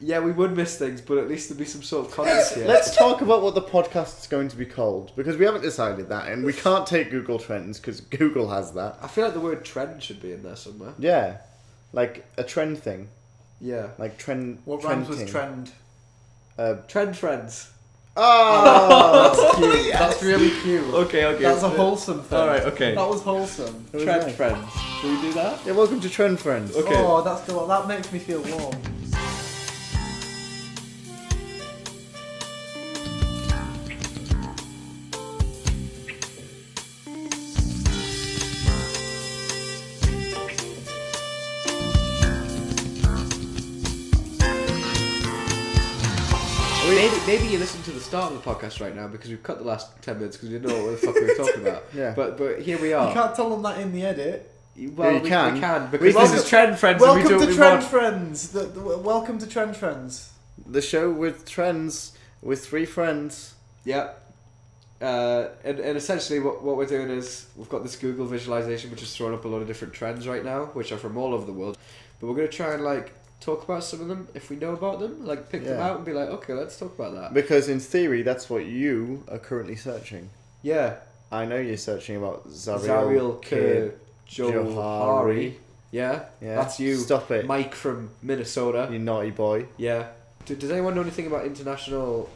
Yeah, we would miss things, but at least there'd be some sort of context here. Let's talk about what the podcast's going to be called, because we haven't decided that, and we can't take Google Trends, because Google has that. I feel like the word trend should be in there somewhere. Yeah. Like a trend thing. Yeah. Like trend. What rhymes with trend? Trend friends. Oh! That's cute. Yeah. That's really cute. Okay. That's a wholesome thing. Alright, okay. That was wholesome. Trend nice. friends. Can we do that? Yeah, welcome to Trend Friends. Okay. Oh, that makes me feel warm. Maybe you listen to the start of the podcast right now because we've cut the last 10 minutes because we didn't know what the fuck we were talking about. Yeah. But here we are. You can't tell them that in the edit. Well, Yeah, we can. because Welcome- this is Trend Friends Welcome and we do to what we Trend want. Friends. Welcome to Trend Friends. The show with trends, with 3 friends. Yeah. And essentially what we're doing is we've got this Google visualization which is throwing up a lot of different trends right now, which are from all over the world. But we're going to try and talk about some of them if we know about them, pick them out and be like, okay, let's talk about that. Because in theory, that's what you are currently searching. Yeah. I know you're searching about Zariel Johari. Yeah? Yeah. That's you. Stop it. Mike from Minnesota. You naughty boy. Yeah. Does anyone know anything about International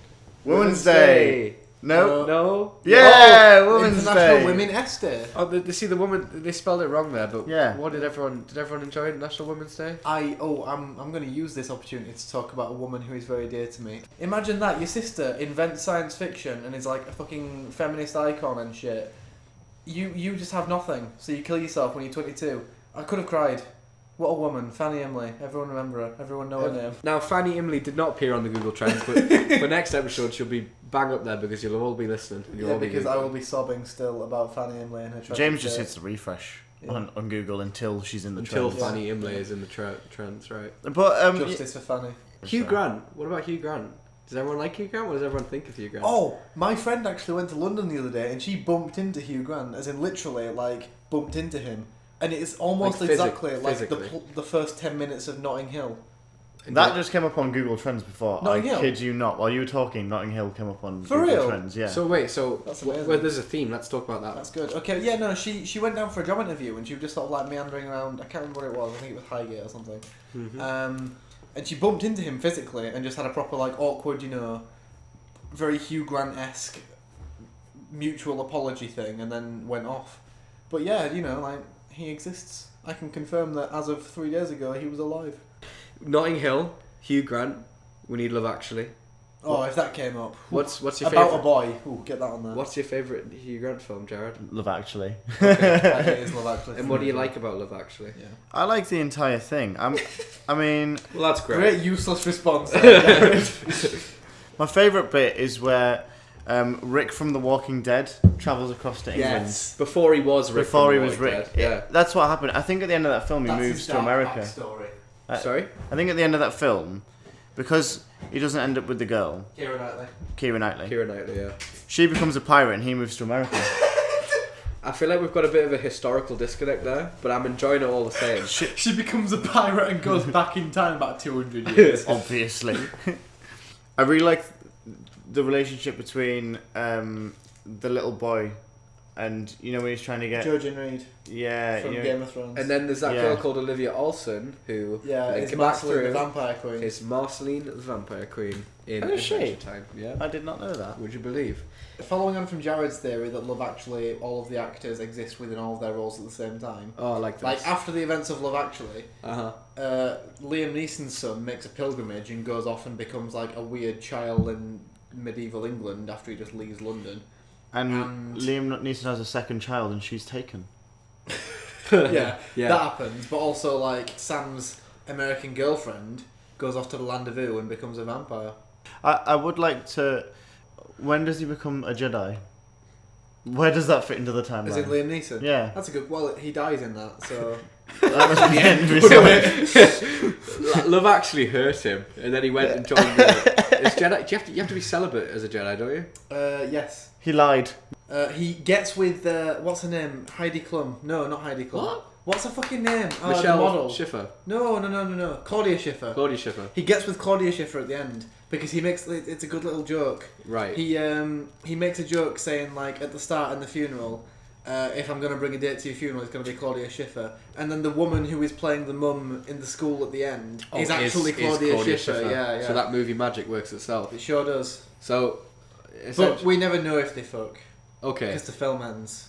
Women's Day. No. No? Yeah, Oh, Women's International Day. Women's Day. Oh, see the woman. They spelled it wrong there, but Yeah. What did everyone enjoy International Women's Day? I'm going to use this opportunity to talk about a woman who is very dear to me. Imagine that your sister invents science fiction and is like a fucking feminist icon and shit. You just have nothing, so you kill yourself when you're 22. I could have cried. What a woman, Fanny Emily. Everyone remember her. Everyone know her name. Now, Fanny Emily did not appear on the Google Trends, but for next episode she'll be bang up there because you'll all be listening. And you'll Yeah, all be because I Googling. will be sobbing still about Fanny Emily and her tragic James just fate. hits the refresh Yeah. on Google until she's in the Until trends. Fanny Emily is in the trends, right? But Justice for Fanny. Hugh Grant. What about Hugh Grant? Does everyone like Hugh Grant? What does everyone think of Hugh Grant? Oh, my friend actually went to London the other day and she bumped into Hugh Grant, as in literally, bumped into him. And it's almost exactly physically. the first 10 minutes of Notting Hill. that just came up on Google Trends before. Notting Hill? I kid you not. While you were talking, Notting Hill came up on For Google real? Trends. Yeah. So wait, That's amazing. well, there's a theme. Let's talk about that. That's good. Okay, yeah, no, she went down for a job interview and she was just sort of meandering around. I can't remember what it was. I think it was Highgate or something. Mm-hmm. And she bumped into him physically and just had a proper awkward, very Hugh Grant-esque mutual apology thing, and then went off. But yeah, he exists. I can confirm that as of 3 days ago, he was alive. Notting Hill, Hugh Grant. We need Love Actually. Oh, if that came up. What's your About favorite? a boy. Ooh, get that on there. What's your favorite Hugh Grant film, Jared? Love Actually. It is Love Actually. And what do you like about Love Actually? Yeah. I like the entire thing. I mean, Well, that's great. Great useless response. my favourite bit is where Rick from The Walking Dead travels across to England. Yes. Before he was Rick. Before from he The was Walking Rick. Dead. Yeah. That's what happened. I think at the end of that film he moves to America. Sorry? I think at the end of that film, because he doesn't end up with the girl, Keira Knightley. Keira Knightley, Keira Knightley, yeah. she becomes a pirate and he moves to America. I feel like we've got a bit of a historical disconnect there, but I'm enjoying it all the same. She becomes a pirate and goes back in time about 200 years. Obviously. I really like the relationship between the little boy and, when he's trying to get... Jojen Reed Yeah. from Game of Thrones. And then there's that Yeah. girl called Olivia Olsen, who... is came back Marceline the through. Vampire Queen. Is Marceline the Vampire Queen in Oh, is she? Adventure Time. Yeah. I did not know that. Would you believe? Following on from Jared's theory that Love Actually, all of the actors exist within all of their roles at the same time. Oh, I like this. After the events of Love Actually, Uh-huh. Liam Neeson's son makes a pilgrimage and goes off and becomes a weird child in medieval England after he just leaves London. And Liam Neeson has a second child and she's taken. yeah, Yeah. that happens. But also, Sam's American girlfriend goes off to the land of Ooo and becomes a vampire. I would like to... When does he become a Jedi? Where does that fit into the timeline? As in Liam Neeson? Yeah. That's a good... Well, he dies in that, so... That must be the end. Love Actually hurt him, and then he went and joined the... Is Jedi... You have to be celibate as a Jedi, don't you? Yes. He lied. He gets with... what's her name? Heidi Klum. No, not Heidi Klum. What? What's her fucking name? Oh, the Michelle model. Schiffer. No. Claudia Schiffer. Claudia Schiffer. He gets with Claudia Schiffer at the end because he makes it's a good little joke. Right. He makes a joke saying like at the start in the funeral, if I'm going to bring a date to your funeral, it's going to be Claudia Schiffer. And then the woman who is playing the mum in the school at the end is actually Claudia Schiffer. Yeah. So that movie magic works itself. It sure does. So, But we never know if they fuck. Okay. Because the film ends.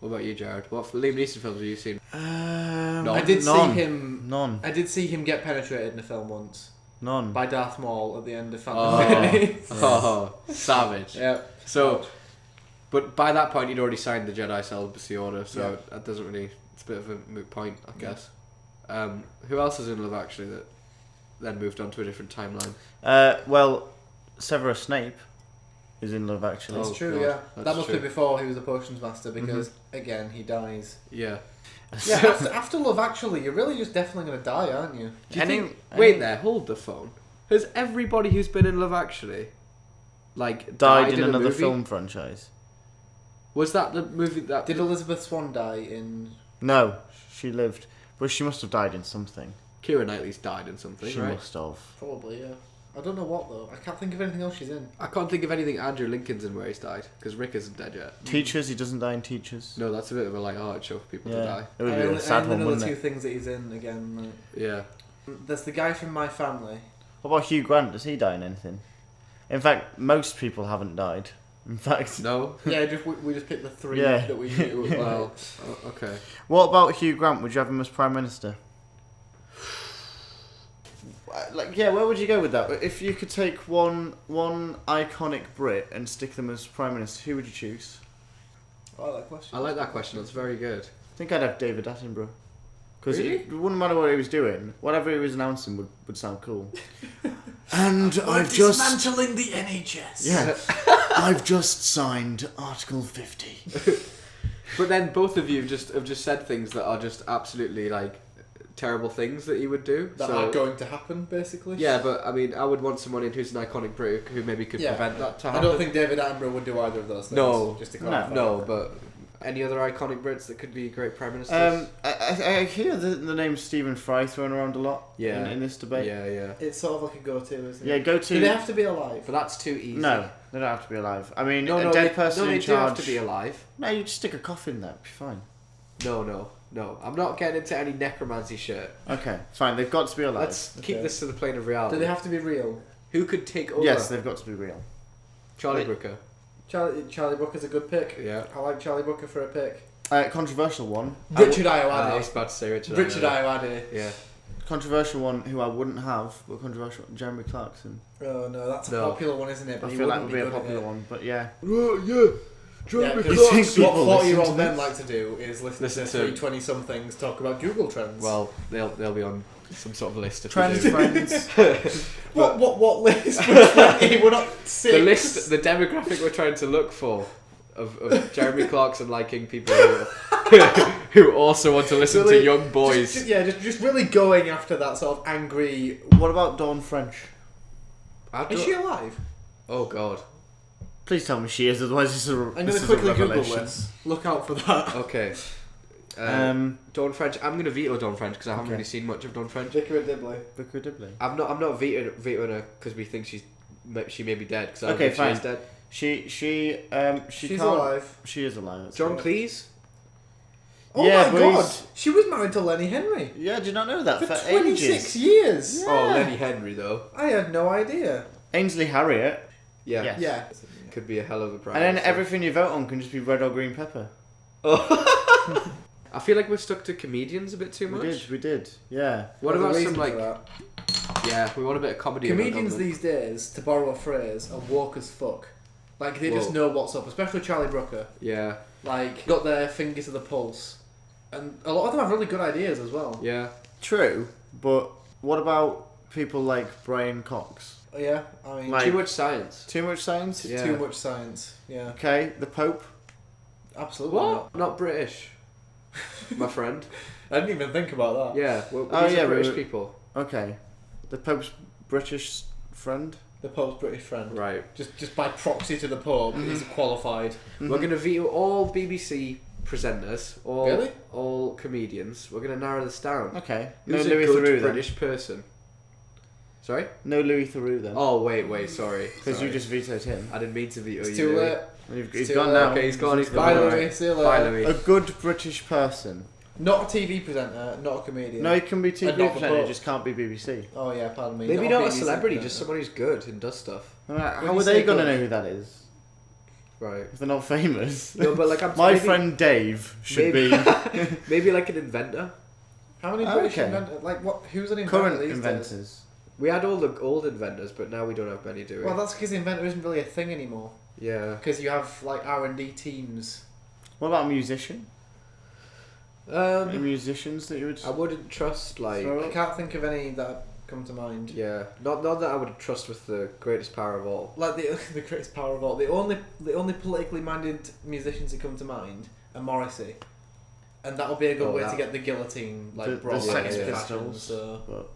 What about you, Jared? What Liam Neeson films have you seen? I did see him. None. I did see him get penetrated in a film once. None. By Darth Maul at the end of Phantom Oh, savage. Yeah. So, but by that point, he'd already signed the Jedi Celibacy Order, so Yeah. that doesn't really. It's a bit of a moot point, I guess. Who else is in Love Actually that then moved on to a different timeline? Well, Severus Snape is in Love Actually. That's Oh, true, God. yeah. That's That must true. be before he was a potions master because, again, he dies. Yeah. Yeah, after Love Actually, you're really just definitely going to die, aren't you? Do you think? Wait there, hold the phone. Has everybody who's been in Love Actually, like, died in a another movie? film franchise? Was that the movie that? Did Elizabeth Swann die in... No, she lived. But she must have died in something. Keira Knightley's died in something, She right? must have. Probably, yeah. I don't know what, though. I can't think of anything else she's in. I can't think of anything Andrew Lincoln's in where he's died because Rick isn't dead yet. Teachers, he doesn't die in Teachers. No, that's a bit of a light-hearted show for people to die. It would be a sad one, the wouldn't two it? things that he's in again. Like, Yeah. there's the guy from My Family. What about Hugh Grant? Does he die in anything? In fact, most people haven't died. In fact, No. Yeah, we just picked the three Yeah. that we knew. Well, okay. what about Hugh Grant? Would you have him as Prime Minister? Like, yeah, where would you go with that? If you could take one iconic Brit and stick them as Prime Minister, who would you choose? I like that question. I like that question. That's very good. I think I'd have David Attenborough. Because Really? it wouldn't matter what he was doing, whatever he was announcing would sound cool. And I've just... dismantling the NHS. Yeah. I've just signed Article 50. But then both of you have just said things that are just absolutely like terrible things that he would do. That so, are going to happen, basically. yeah, but I mean, I would want someone in who's an iconic Brit who maybe could Yeah. prevent that to I happen. don't think David Attenborough would do either of those things. No. Just to No. clarify. No, but any other iconic Brits that could be great prime ministers? I hear the name Stephen Fry thrown around a lot Yeah. in this debate. Yeah. It's sort of like a go-to, isn't Yeah, it? go to... Do they have to be alive? But that's too easy. No, they don't have to be alive. I mean, No, a no, dead they, person no, they in do charge... have to be alive. No, you just stick a coffin there, it'll be fine. No. I'm not getting into any necromancy shit. Okay, fine, they've got to be alive. Let's keep this to the plane of reality. Do they have to be real? Who could take over? Yes, they've got to be real. Charlie Wait. Brooker. Charlie Brooker's a good pick. Yeah. I like Charlie Brooker for a pick. Controversial one. Richard I Ayoade. was about to say Richard. Richard Ayoade. Ayoade. Yeah. Controversial one who I wouldn't have, but controversial, Jeremy Clarkson. Oh no, that's a No. popular one, isn't it? But I he feel that wouldn't would be a good at popular it. one, but yeah. Yeah. Yeah, 'cause You think people what listen 40-year-old to men this? like to do is listen to Listen to- 320-somethings talk about Google Trends. Well, they'll be on some sort of list. If Trans they do. friends. what list? For 20? We're not six. The list, the demographic we're trying to look for of Jeremy Clarkson liking people who also want to listen to Really, young boys. Just really going after that sort of angry. What about Dawn French? Is she alive? Oh God. Please tell me she is, otherwise this is a I'm going this to is quickly a Google revelation. this. Look out for that. Okay. Dawn French. I'm gonna veto Dawn French because I haven't Okay. really seen much of Dawn French. Vicar of Dibley. Vicar Dibley. I'm not vetoing her because we think she may be dead. Because I don't Okay, think fine. she is dead. She's She's alive. She is alive. that's John right. Cleese. Oh Yeah, my but god! he's- She was married to Lenny Henry Yeah, did you not know that? for For 26 ages. years. Yeah. Oh, Lenny Henry though. I had no idea. Ainsley Harriott. Yeah. Yes. Yeah. Could be a hell of a prize. And then everything you vote on can just be red or green pepper. I feel like we're stuck to comedians a bit too much. We did. Yeah. What There's a about reason some like? for that. Yeah, we want a bit of comedy. about Comedians them. these days, to borrow a phrase, are woke as fuck. Like they just Whoa. know what's up, especially Charlie Brooker. Yeah. Like got their finger to the pulse, and a lot of them have really good ideas as well. Yeah. True, but what about people like Brian Cox? Yeah, I mean, Like- Too much science. Too much science? Yeah. too much science. Yeah, Okay, the Pope. absolutely What? Not British. My friend. not. I didn't even think about that. Yeah. Well, Oh, these yeah, are British we- people. Okay. The Pope's British friend. The Pope's British friend. Right. Just by proxy to the Pope, he's qualified. We're gonna veto all BBC presenters, Really? all comedians. We're gonna narrow this down. Okay. Who's no a Louis good Theroux British person? Sorry? No Louis Theroux then. Oh wait, sorry. Because you just vetoed him. I didn't mean to veto It's you. too late. He's too gone late. now. Okay, he's gone. Bye, Alright. Louis. See you later. Bye, Louis. A good British person. Not a TV presenter, not a comedian. No, he can be TV And not the presenter, Pope. it just can't be BBC. Oh yeah, pardon me. Maybe not a BBC celebrity, presenter. just someone who's good and does stuff. When How you are say they going to good- know who that is? Right. If they're not famous. No, but like My maybe, friend Dave should maybe, be maybe like an inventor. How many Oh, British okay. inventors? Like what? Who's an inventor current these inventors. days? We had all the old inventors, but now we don't have many, do we? Well, that's because the inventor isn't really a thing anymore. Yeah. Because you have like R&D teams. What about a musician? Any Um, musicians that you would... I wouldn't trust like. So- I can't think of any that come to mind. Yeah, not that I would trust with the greatest power of all. Like the greatest power of all. The only politically minded musicians that come to mind are Morrissey, and that'll be a good Oh, way that- to get the guillotine like The brought Sex back into Pistols. fashion. So But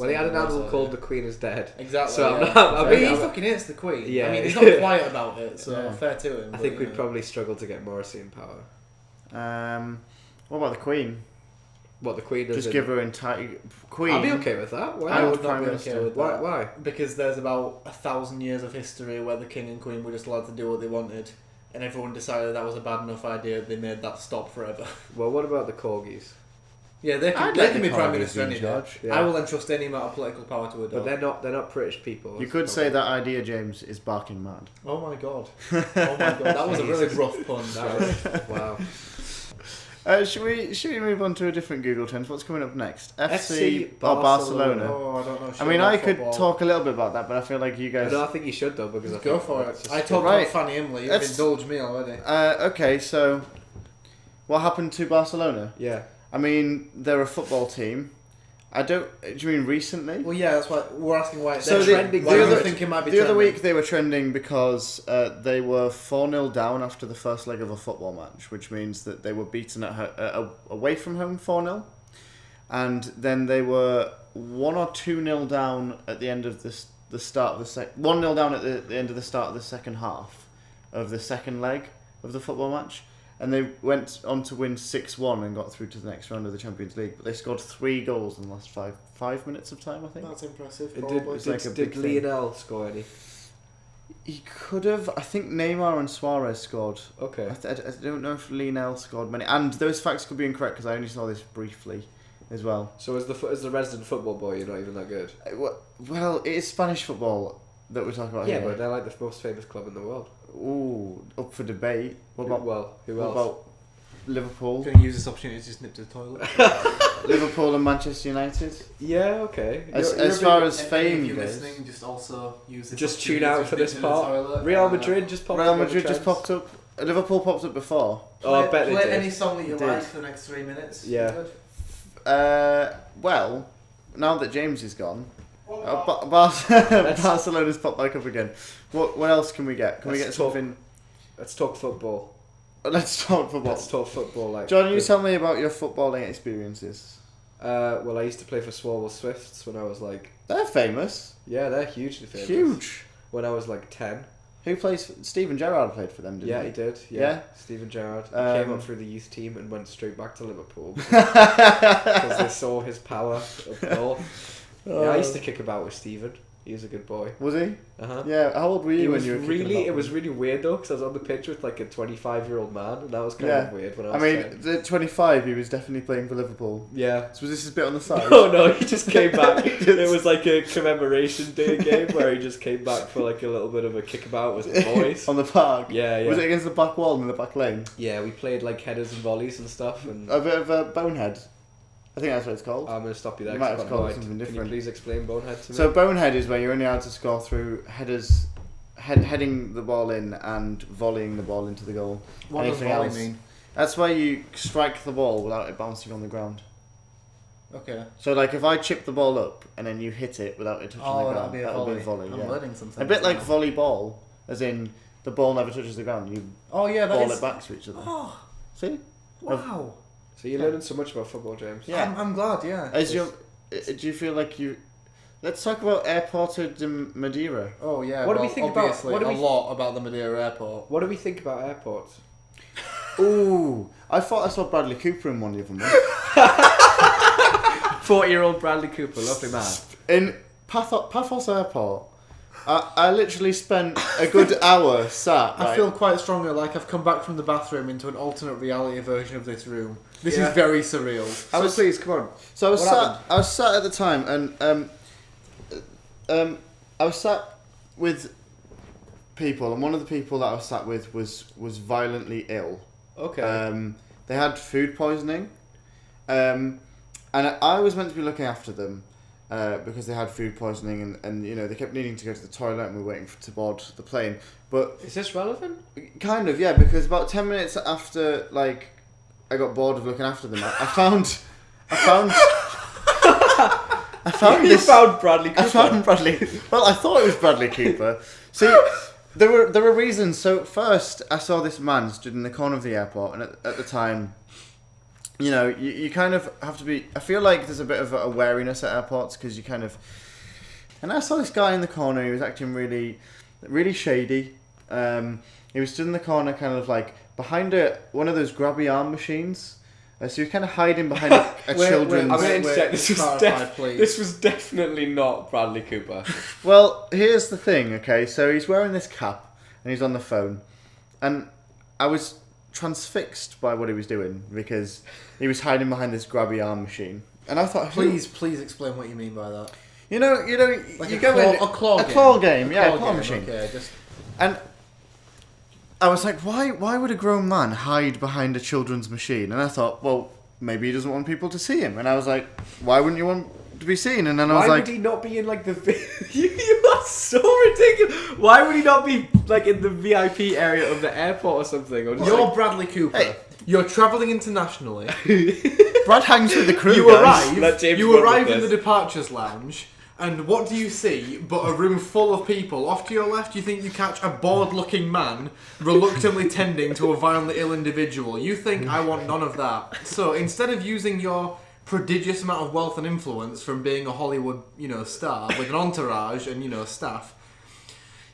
Well, he had an that's album what called I "The Queen Is Dead." exactly. So I'm yeah. not- I I mean, mean, he I'm- fucking hates the Queen. Yeah. I mean, he's not quiet about it, so Yeah. fair to him. I but, think you we'd know. probably struggle to get Morrissey in power. what about the Queen? What the Queen does? Just give her entire... Queen... I'll be okay with that. Why? I And would not Prime be Minister. okay with Why? that. Why? Because there's about 1,000 years of history where the king and queen were just allowed to do what they wanted, and everyone decided that was a bad enough idea. They made that stop forever. Well, what about the corgis? Yeah, they I'd can let be the prime Corgis minister in any day. charge. Yeah. I will entrust any amount of political power to a But dog. they're not British people. You that's could the say problem. that idea, James, is barking mad. Oh my god! Oh my god! That was a really Jesus. rough pun. That was, wow. Should we move on to a different Google trend? What's coming up next? FC or Barcelona. Barcelona? Oh, I don't know. I shit mean, about I could football. talk a little bit about that, but I feel like you guys... No, I think you should though because I Go think for that's it. just- I talked Right. about Fanny Imley. You've Let's- indulged me already. Okay, so what happened to Barcelona? Yeah. I mean, they're a football team. Do you mean recently? Well, yeah, that's why we're asking why. So they're the- trending. the Why do other- you think it might be The other trending? week they were trending because they were 4-0 down after the first leg of a football match, which means that they were beaten away from home 4-0. And then they were 1 or 2-0 down at the end of the start of the 1-0 down at the end of the start of the second half of the second leg of the football match. And they went on to win 6-1 and got through to the next round of the Champions League. But they scored 3 goals in the last 5 minutes of time, I think. That's impressive. Did, Probably. It's like a did big thing. Lionel score any? He could have. I think Neymar and Suarez scored. Okay. I don't know if Lionel scored many. And those facts could be incorrect because I only saw this briefly as well. So as the resident football boy, you're not even that good. Well, it is Spanish football that we're talking about Yeah, here. but they're like the most famous club in the world. Ooh, up for debate. What about who what else? about Liverpool? Going to use this opportunity to just nip to the toilet. Liverpool and Manchester United. Yeah, okay. As You're a far big- as fame goes, just also use this. Just tune out for this part. Real Madrid just popped Real up on the Madrid just trends. popped up. Liverpool popped up before. Oh, I bet they play did. any song that you Did. like for the next 3 minutes. Yeah. Good. Well, now that James is gone, Barcelona's popped back up again. What else can we get? Can we Let's get talk- something? Let's talk football. Let's talk football. Let's talk football. Like John, you tell me about your footballing experiences. Well, I used to play for Swarwell Swifts when I was like, They're famous. yeah, they're hugely famous. Huge. When I was like 10. Who plays? Steven Gerrard played for them, didn't Yeah, he? he did. Yeah? Yeah. Steven Gerrard. He came up through the youth team and went straight back to Liverpool because they saw his power up north. Yeah, I used to kick about with Steven. He was a good boy. Was he? Uh-huh. Yeah. How old were you It when was you were kicking really, about it was them? really weird though, because I was on the pitch with like a 25-year-old man, and that was kind Yeah. of weird when I I was mean, 10. at 25, he was definitely playing for Liverpool. Yeah. So was this his bit on the side? No, he just came back. It was like a commemoration day game where he just came back for like a little bit of a kickabout with the boys. on the park. Yeah, yeah. Was it against the back wall in the back lane? Yeah, we played like headers and volleys and stuff, and A bit of a bonehead. I think that's what it's called. I'm going to stop you there. You 'cause might I've have got called no it something idea. different. Can you please explain bonehead to me? So bonehead is where you're only allowed to score through headers, heading the ball in and volleying the ball into the goal. What does Anything volley else? mean? That's where you strike the ball without it bouncing on the ground. Okay. So like if I chip the ball up and then you hit it without it touching the Oh, ground, that'd be a volley. volley. I'm Yeah. learning something. A bit like now. volleyball, as in the ball never touches the ground. You Oh yeah, that ball is. it back to each other. Oh See? wow! So you're learning so much about football, James. Yeah. I'm glad. Yeah. As your, do you feel like you? Let's talk about Airporto de Madeira. Oh yeah. What do we well, think about- obviously what do a we- lot about the Madeira airport. What do we think about airports? Ooh, I thought I saw Bradley Cooper in one of them. 40-year-old Bradley Cooper, lovely man. In Paphos Airport, I literally spent a good hour sat. I feel quite strongly like I've come back from the bathroom into an alternate reality version of this room. This Yeah. is very surreal. So please, come on. So I was What sat. happened? I was sat at the time, and I was sat with people, and one of the people that I was sat with was violently ill. Okay. They had food poisoning, and I was meant to be looking after them because they had food poisoning, and you know they kept needing to go to the toilet, and we were waiting to board the plane. But Is this relevant? kind of, yeah, because about 10 minutes after like I got bored of looking after them, I found You found Bradley Cooper. I found Bradley. Well, I thought it was Bradley Cooper. See, there were reasons. So first, I saw this man stood in the corner of the airport, and at the time, you know, you kind of have to be. I feel like there's a bit of a wariness at airports because you kind of. And I saw this guy in the corner. He was acting really, really shady. He was stood in the corner, kind of like behind one of those grabby arm machines. So he was kind of hiding behind a children's. I'm going to Wait, interject. clarify, please. This was definitely not Bradley Cooper. Well, here's the thing, okay? So he's wearing this cap and he's on the phone. And I was transfixed by what he was doing because he was hiding behind this grabby arm machine. And I thought, Please explain what you mean by that. You know, Like you a go claw- in a claw game. claw game, yeah, a Claw claw game, machine. Okay, just And I was like, why would a grown man hide behind a children's machine? And I thought, well, maybe he doesn't want people to see him. And I was like, why wouldn't you want to be seen? And then I was Why like, would he not be in like the... you are so ridiculous. Why would he not be like in the VIP area of the airport or something? Or just you're like... Bradley Cooper. Hey. You're travelling internationally. Brad hangs with the crew, You guys. arrive. Let James You run arrive with in the this. departures lounge, and what do you see but a room full of people? Off to your left, you think you catch a bored-looking man reluctantly tending to a violently ill individual. You think, I want none of that. So instead of using your prodigious amount of wealth and influence from being a Hollywood, star with an entourage and staff,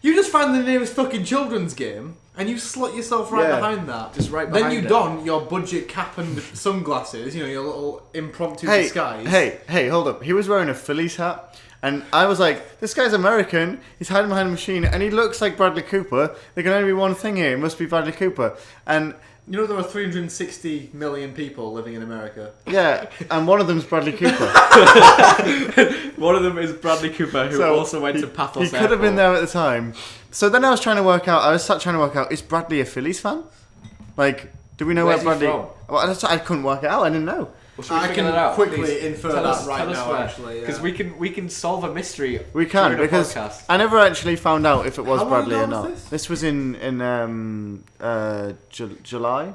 you just find the nearest fucking children's game and you slot yourself right Yeah, behind that. just right Then behind you it. don your budget cap and sunglasses, your little impromptu disguise. Hey, hold up. He was wearing a Phillies hat. And I was like, this guy's American, he's hiding behind a machine, and he looks like Bradley Cooper. There can only be one thing here, it must be Bradley Cooper. And You know there are 360 million people living in America. yeah, and one of them's Bradley Cooper. One of them is Bradley Cooper, who So, also went to Paphos He could have been Airport. there at the time. So then I was trying to work out, is Bradley a Phillies fan? Like, do we know Where's he where Bradley... from? Well, I couldn't work it out, I didn't know. Well, should we I figure can that out, quickly please? infer Tell that us- right tell us now, where. actually. Because Yeah. we can solve a mystery. We can, during the because podcast. I never actually found out if it was How long Bradley ago or was not. this? This was in July?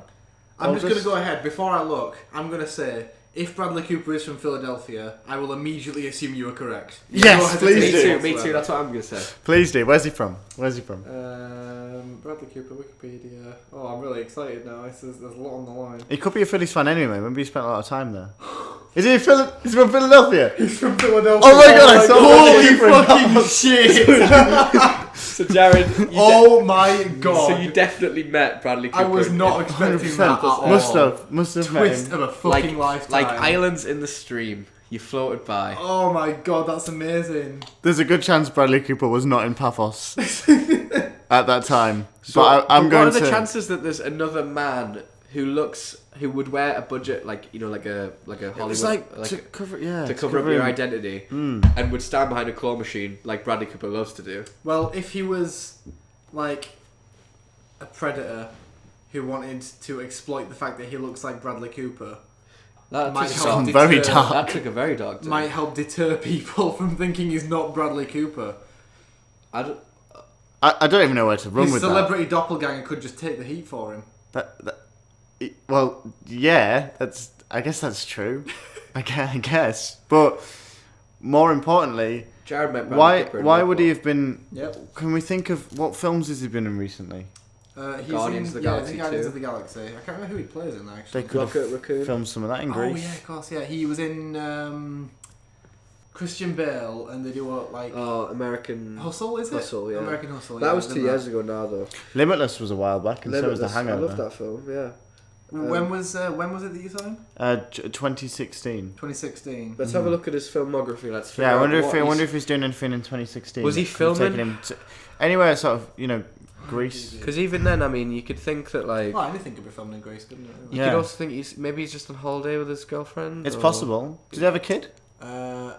I'm just going to August? go ahead. Before I look, I'm going to say, if Bradley Cooper is from Philadelphia, I will immediately assume you are correct. Yes, No please Me hesitation too, me too, whatsoever. that's what I'm going to say. Please do. Where's he from? Bradley Cooper, Wikipedia. Oh, I'm really excited now. There's a lot on the line. He could be a Phillies fan anyway. Maybe he spent a lot of time there. Is he He's from Philadelphia? He's from Philadelphia. Oh my god, I saw Holy Bradley Cooper in fucking shit! So Jared, Oh my god. so you definitely met Bradley Cooper. I was not in- expecting 100%. that at all. Must have met Twist him. of a fucking lifetime. like islands in the stream. You floated by. Oh my god, that's amazing. There's a good chance Bradley Cooper was not in Paphos at that time. So, but I'm what going are the to... chances that there's another man who would wear a budget like like a Hollywood It's like to cover, to cover up your him. identity and would stand behind a claw machine like Bradley Cooper loves to do. Well, if he was like a predator who wanted to exploit the fact that he looks like Bradley Cooper, That Might took, help Gone very deter- dark. that took a very dark turn. might help deter people from thinking he's not Bradley Cooper. I don't, I don't even know where to run His with celebrity doppelganger could just take the heat for him. that. Well, yeah, I guess that's true. I guess. But more importantly, Jared met Bradley Cooper in why Red would Bull. he have been... Yep. Can we think of what films has he been in recently? He's Guardians in, of the Galaxy Guardians 2. of the Galaxy. I can't remember who he plays in actually. They could Rocket have Raccoon. filmed some of that in Oh Greece. yeah, of course, yeah. He was in Christian Bale, and they do what like American Hustle, is it? Hustle, yeah. American Hustle. That yeah, was did 2 years ago now though. Limitless was a while back, and so was The Limitless. Hangover. I love that film, yeah. When was it that you saw him? 2016. 2016. Let's have a look at his filmography. Let's figure Yeah, I out wonder what if he's doing anything in 2016. Was he that could have taken filming? him to anywhere sort of Greece? Because even then, I mean, you could think that like Well, anything could be filmed in Greece, couldn't it? you Yeah. could also think he's just on holiday with his girlfriend. It's or- possible. Did he have a kid?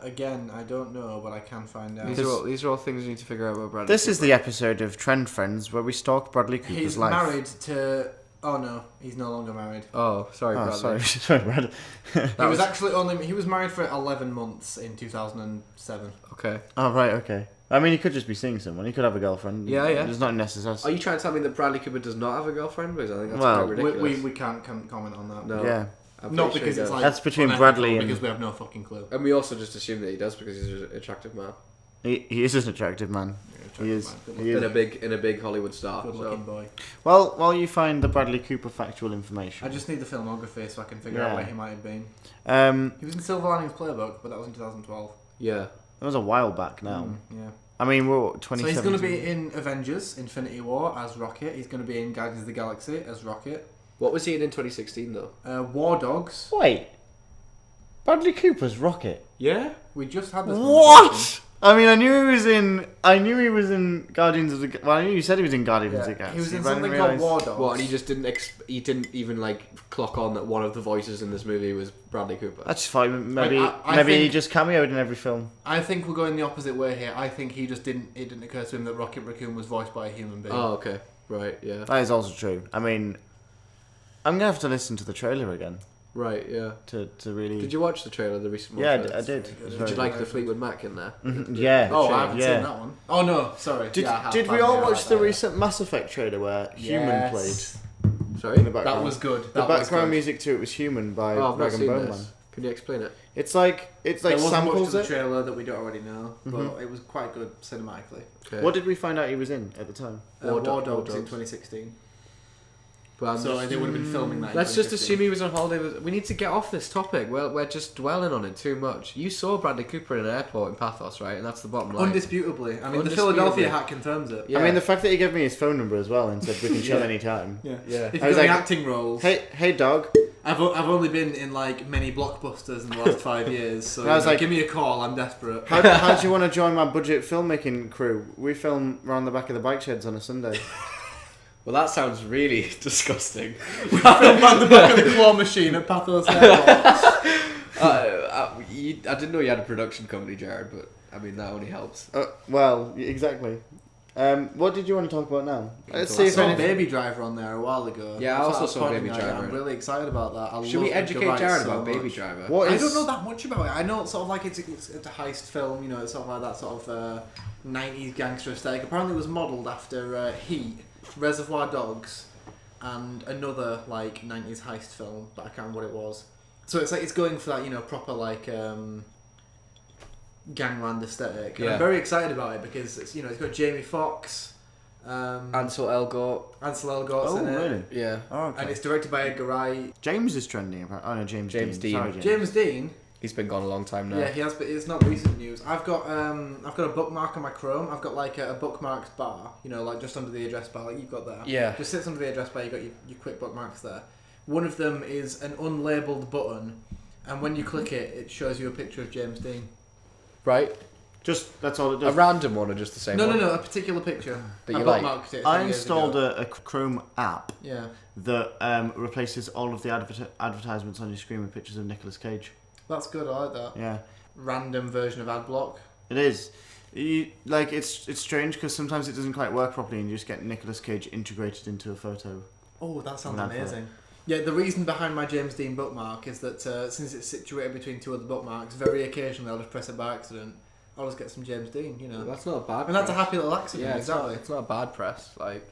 Again, I don't know, but I can find out. These are all things you need to figure out about Bradley. This is Cooper. the episode of Trend Friends where we stalk Bradley Cooper's He's life. married to. Oh no, he's no longer married. Oh, sorry, Oh, Bradley. sorry, sorry, Brad. He was married for 11 months in 2007. Okay. Oh, right, okay. I mean, he could just be seeing someone. He could have a girlfriend. Yeah, yeah. It's not necessary. Are you trying to tell me that Bradley Cooper does not have a girlfriend? Because I think that's Well, quite ridiculous. We can't comment on that. No. Yeah. I'm Not pretty because sure it's he like does. That's between unethical, Bradley and- because we have no fucking clue. And we also just assume that he does because he's an attractive man He is an attractive man. He is. He and is. a big Hollywood star. Good So. looking boy. Well, while you find the Bradley Cooper factual information. I just need the filmography so I can figure Yeah. out where he might have been. He was in Silver Linings Playbook, but that was in 2012. Yeah. That was a while back now. Yeah. I mean, we're So 2017. he's going to be in Avengers: Infinity War as Rocket. He's going to be in Guardians of the Galaxy as Rocket. What was he in 2016 though? War Dogs. Wait. Bradley Cooper's Rocket. Yeah. We just had this. What? I mean, I knew he was in Guardians of the. Well, I knew you said he was in Guardians of the Yeah. Galaxy. He was in but I something didn't called realise- War Dogs. What? And he just he didn't even like clock on that one of the voices in this movie was Bradley Cooper. That's fine. Maybe I maybe he think- just cameoed in every film. I think we're going the opposite way here. I think he just didn't. It didn't occur to him that Rocket Raccoon was voiced by a human being. Oh, okay. Right. Yeah. That is also true. I mean, I'm gonna have to listen to the trailer again Right. Yeah. to really. Did you watch the trailer, the recent one? Yeah, first? I did. Very It was good. Did very you good. like the Fleetwood Mac in there? Mhm, yeah. Oh, Shame. I haven't Yeah. seen that one. Oh no, sorry. Did, Yeah, I have. did we Pardon all me, I watch like the that. recent Mass Effect trailer where Human played Yes. Sorry. in the background? That was good. The That was background good. music to it was Human by Oh, I've not Rag and seen Bone Man. this. Can you explain it? It's like There wasn't much samples to the it. trailer that we don't already know, but Mhm. it was quite good cinematically. Okay. What did we find out he was in at the time? War War Dogs in Dogs. 2016. Well, I'm So just- they would have been filming that. in Let's just 2015. assume he was on holiday. We need to get off this topic. We're just dwelling on it too much. You saw Bradley Cooper in an airport in Pathos, right? And that's the bottom line. Undisputably. I mean, the Undisputably. Philadelphia hat confirms it. Yeah. I mean, the fact that he gave me his phone number as well and said we can chat Yeah. any time. Yeah. Yeah. If you've I was got any like, acting roles, Hey, dog. I've only been in like many blockbusters in the last 5 years, so And I was like- give me a call. I'm desperate. How do you want to join my budget filmmaking crew? We film round the back of the bike sheds on a Sunday. Well, that sounds really disgusting. Film on the back of the claw machine at Pathos Airport. I didn't know you had a production company, Jared, but I mean that only helps. Well, exactly. What did you want to talk about now? Let's see I if saw anything. Baby Driver on there a while ago. Yeah, I That's also what saw pointing Baby at. Driver. I'm really excited about that. Should we love educate Edgar Wright Jared so about Baby much. Driver? What I is? don't know that much about it. I know it's sort of like it's a heist film, you know, it's sort of like that sort of 90s gangster aesthetic. Apparently it was modelled after Heat, Reservoir Dogs, and another like 90s heist film, but I can't remember what it was. So it's like it's going for that, you know, proper like gangland aesthetic. And Yeah. I'm very excited about it because it's, you know, it's got Jamie Foxx, Ansel Elgort. Ansel Elgort's Oh, in it. really? Yeah. Oh, okay. And it's directed by Edgar Wright. James is trending. Oh no, James James Dean. Dean. Sorry, James. James Dean. He's been gone a long time now. Yeah, he has, but it's not recent news. I've got a bookmark on my Chrome. I've got like a bookmarks bar, you know, like just under the address bar, like you've got there. Yeah. Just sits under the address bar. You got your quick bookmarks there. One of them is an unlabeled button, and when you click it, it shows you a picture of James Dean. Right? Just that's all it A does. random one or just the same No, one? a particular picture. That I you like? bookmarked it. I some years installed ago. a Chrome app Yeah, that replaces all of the advertisements on your screen with pictures of Nicolas Cage. that's good. I like that. Yeah, Random version of AdBlock. it is. It's strange because sometimes it doesn't quite work properly, and you just get Nicolas Cage integrated into a photo. Oh, that sounds An advert. amazing. Yeah, the reason behind my James Dean bookmark is that since it's situated between two other bookmarks, very occasionally I'll just press it by accident. I'll just get some James Dean, you know. Well, that's not a bad And that's a press. happy little accident, Yeah, exactly. It's not a bad press. Like,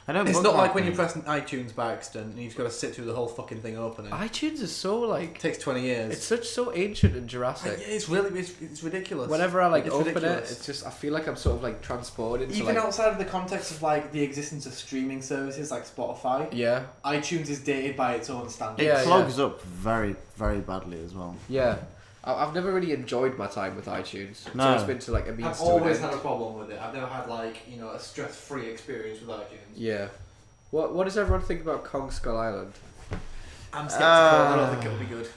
I don't. It's not bookmark like when you them. press iTunes by accident and you've got to sit through the whole fucking thing opening. iTunes is so like It takes 20 years. it's so ancient and Jurassic. It's really it's ridiculous. Whenever I like It's open ridiculous. it, it's just I feel like I'm sort of like transported into Even like outside of the context of like the existence of streaming services like Spotify, yeah, iTunes is dated by its own standards. It Yeah, clogs up very, very badly as well. yeah. I've never really enjoyed my time with iTunes. It's No. always been to like a means I've to an always end. had a problem with it. I've never had like, you know, a stress-free experience with iTunes. Yeah. What does everyone think about Kong Skull Island? I'm skeptical. I don't think it'll be good.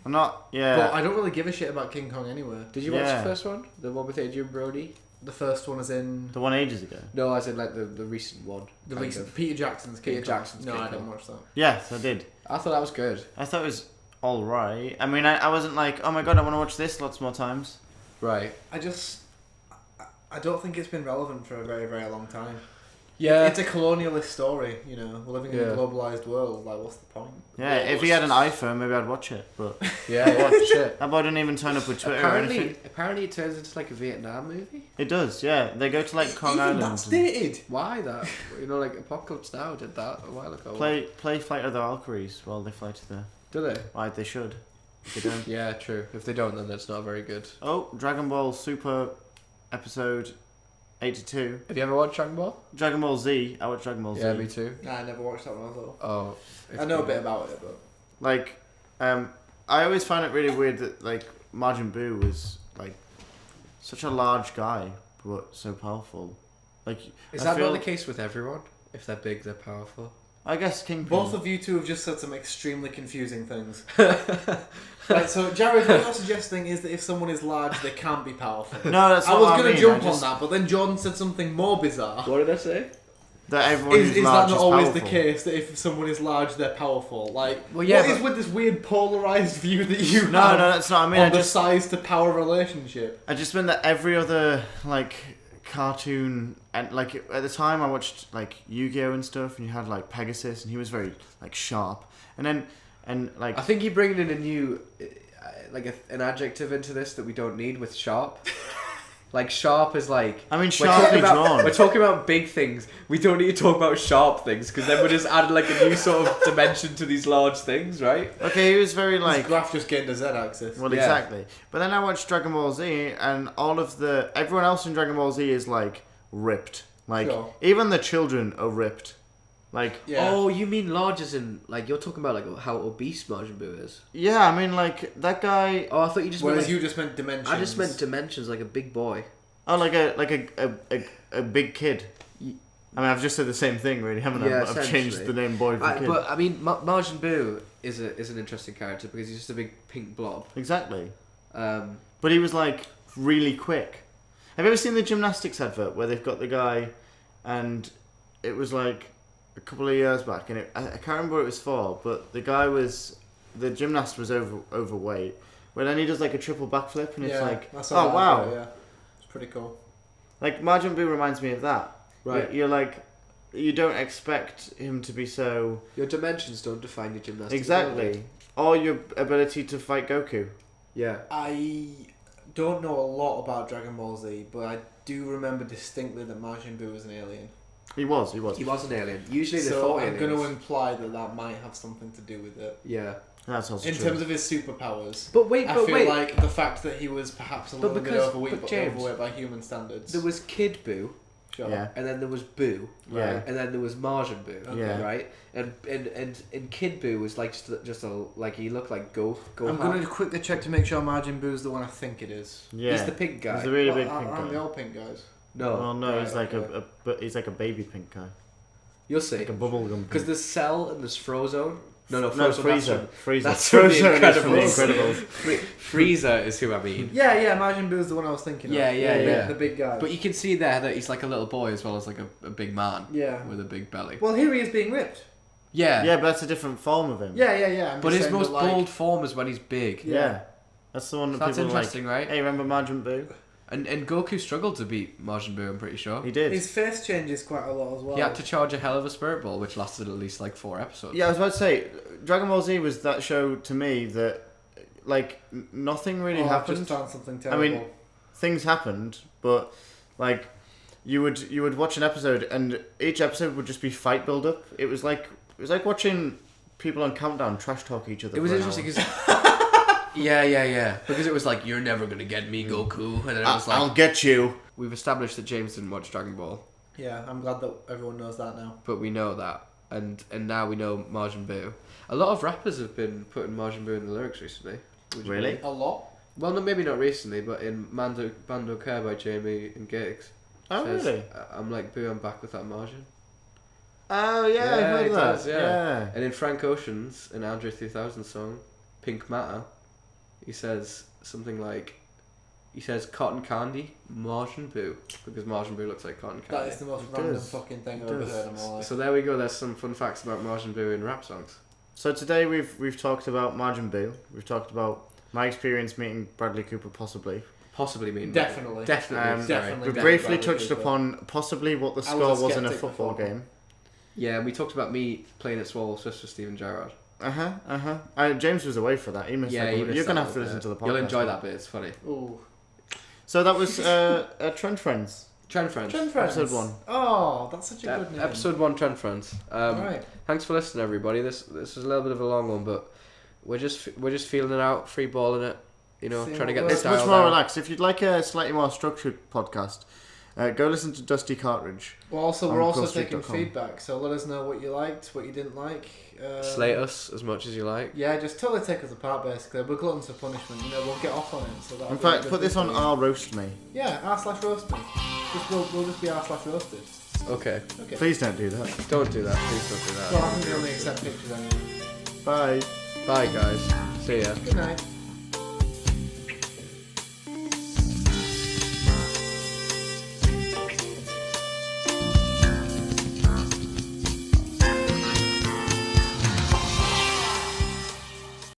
I'm not. Yeah. But I don't really give a shit about King Kong anyway. Did you watch the first one? The one with Adrian Brody? The first one is in The one ages ago. No, as in like the recent one. the recent Peter Jackson's King Peter Kong. Jackson's No, King I didn't Kong. watch that. Yes, I did. I thought that was good. I thought it was all right. I mean, I wasn't like, oh my god, I want to watch this lots more times. Right. I don't think it's been relevant for a very, very long time. Yeah. It's a colonialist story, you know. We're living in Yeah. a globalised world. Like, what's the point? Yeah, if he had an iPhone, maybe I'd watch it. But Yeah, shit. that boy didn't even turn up with Twitter or anything. Apparently it turns into like a Vietnam movie. It does, yeah. They go to like Kong Even Island. that's and dated. Why that? You know, like Apocalypse Now did that a while ago. play Flight of the Valkyries while they fly to the. Do they? Why they should. If they don't. Yeah, true. If they don't, then that's not very good. Oh, Dragon Ball Super episode 82. Have you ever watched Dragon Ball? Dragon Ball Z. I watched Dragon Ball Z. Yeah, me too. Nah, I never watched that one at all. Oh, I know a bit about it, but Like, I always find it really weird that like Majin Buu was like such a large guy but so powerful. Like, Is I that feel, not the case with everyone? If they're big, they're powerful. I guess Kingpin. both of you two have just said some extremely confusing things. Right, so Jared, what you're suggesting is that if someone is large, they can't be powerful. No, that's I not was what going to mean. jump I just- on that, but then Jordan said something more bizarre. What did I say? That everyone Is who's that large not is always powerful. the case that if someone is large, they're powerful? Like, Well, yeah, what is but- with this weird polarized view that you No, have no, that's not. I mean, on I the just size to power relationship? I just meant that every other like cartoon and like at the time I watched like Yu-Gi-Oh and stuff, and you had like Pegasus, and he was very like sharp, and like I think you're bringing in a new, an adjective into this that we don't need with sharp. Like sharp is like. I mean We're sharply talking drawn. about big things. We don't need to talk about sharp things because then we're just adding like a new sort of dimension to these large things, right? Okay, he was very This like. graph just gained a Z-axis. Well, Yeah. exactly. But then I watched Dragon Ball Z, and everyone else in Dragon Ball Z is like ripped. Like Sure. even the children are ripped. Like Yeah. Oh, you mean large as in like you're talking about like how obese Majin Buu is? yeah, I mean like that guy. Oh, I thought you just Whereas meant like, you just meant dimensions. I just meant dimensions, like a big boy. Oh, like a big kid. I mean, I've just said the same thing, really, haven't I? Yeah, But I've changed essentially. the name boy for kid. But I mean, Majin Buu is an interesting character because he's just a big pink blob. Exactly. Um, But he was like really quick. Have you ever seen the gymnastics advert where they've got the guy, and it was like a couple of years back, and I can't remember what it was for, but the gymnast was overweight. But then he does like a triple backflip, and it's like, oh wow, Yeah, it's pretty cool. like Majin Buu reminds me of that. right. You're like, you don't expect him to be so Your dimensions don't define your gymnastics. exactly, or your ability to fight Goku. Yeah. I don't know a lot about Dragon Ball Z, but I do remember distinctly that Majin Buu was an alien. He was. He was an alien. Usually they So fought I'm aliens. going to imply that might have something to do with it. Yeah. That's also In true. terms of his superpowers. But wait, I but feel wait. like the fact that he was perhaps a But little bit because- overweight, but James, overweight by human standards. There was Kid Buu, Sure. Yeah. and then there was Buu, Yeah. right? And then there was Majin Buu, Okay. Yeah. right? And Kid Buu was like just a like he looked like Gohan. I'm going to quickly check to make sure Majin Buu is the one I think it is. Yeah. He's the pink guy. He's a really Well, big aren't pink they guy. all pink guys? No, Oh no, Right, he's like okay. but he's like a baby pink guy. you'll see. Like a bubblegum. Because there's Cell and there's Frozone. No, no, Frozone. Frieza. Frieza. That's from The Frieza is from The Incredibles. Incredibles. Frieza is who I mean. Yeah, Majin Buu is the one I was thinking Yeah, of. yeah, the, yeah. The big guy. But you can see there that he's like a little boy as well as like a big man yeah. with a big belly. Well, here he is being ripped. Yeah. Yeah, but that's a different form of him. Yeah. I'm But just his saying most that, like, bold form is when he's big. Yeah. That's the one that So that's people are like. interesting, right? Hey, remember Majin Buu? And Goku struggled to beat Majin Buu, I'm pretty sure. He did. His face changes quite a lot as well. He had to charge a hell of a spirit ball, which lasted at least like 4 episodes. Yeah, I was about to say, Dragon Ball Z was that show to me that, like, nothing really I've happened. just found something I terrible. mean, things happened, but like, you would watch an episode, and each episode would just be fight build up. It was like watching people on Countdown trash talk each other. It was for an interesting hour. because. Yeah. Because it was like, you're never going to get me, Goku. And then it was like. I'll get you. We've established that James didn't watch Dragon Ball, yeah, I'm glad that everyone knows that now. but we know that. And now we know Majin Buu. A lot of rappers have been putting Majin Buu in the lyrics recently. Would you Really? believe? A lot. Well, no, maybe not recently, but in Bando Care by Jamie and Giggs. Oh says, really? I'm like Boo, I'm back with that margin. Oh yeah, I heard it that. does, Yeah. And in Frank Ocean's, an Andre 3000 song, Pink Matter, he says something like, he says cotton candy, Martian Boo, because Martian Boo looks like cotton candy. That is the most random fucking thing I've ever heard in my life. So there we go. There's some fun facts about Martian Boo in rap songs. So today we've talked about Margin Boo. We've talked about my experience meeting Bradley Cooper, possibly. Definitely. Definitely. We briefly touched upon possibly what the score was in a football game. Yeah, and we talked about me playing at Swallow Swiss with Steven Gerrard. James was away for that. He missed that. You're going to have to listen to the podcast. You'll enjoy that bit, it's funny. Ooh. So that was Trend Friends. Trend Friends. Episode 1. Oh, that's such a good name. Episode 1, Trend Friends. Alright. Thanks for listening, everybody. This was a little bit of a long one, but we're just feeling it out, free balling it. You know, trying to get the It's style much more down. relaxed. If you'd like a slightly more structured podcast, go listen to Dusty Cartridge. Well, we're also taking Quillstreak.com. feedback, so let us know what you liked, what you didn't like. Slate us as much as you like. Yeah, just totally take us apart, basically. We're gluttons for punishment, we'll get off on it. So In fact, put this on r roast me. Yeah, r/roast me. We'll just be r/roasted. Okay. Please don't do that. Don't do that. Please don't do that. Well, I think we only accept pictures anyway. Bye. Bye, guys. See ya. Good night.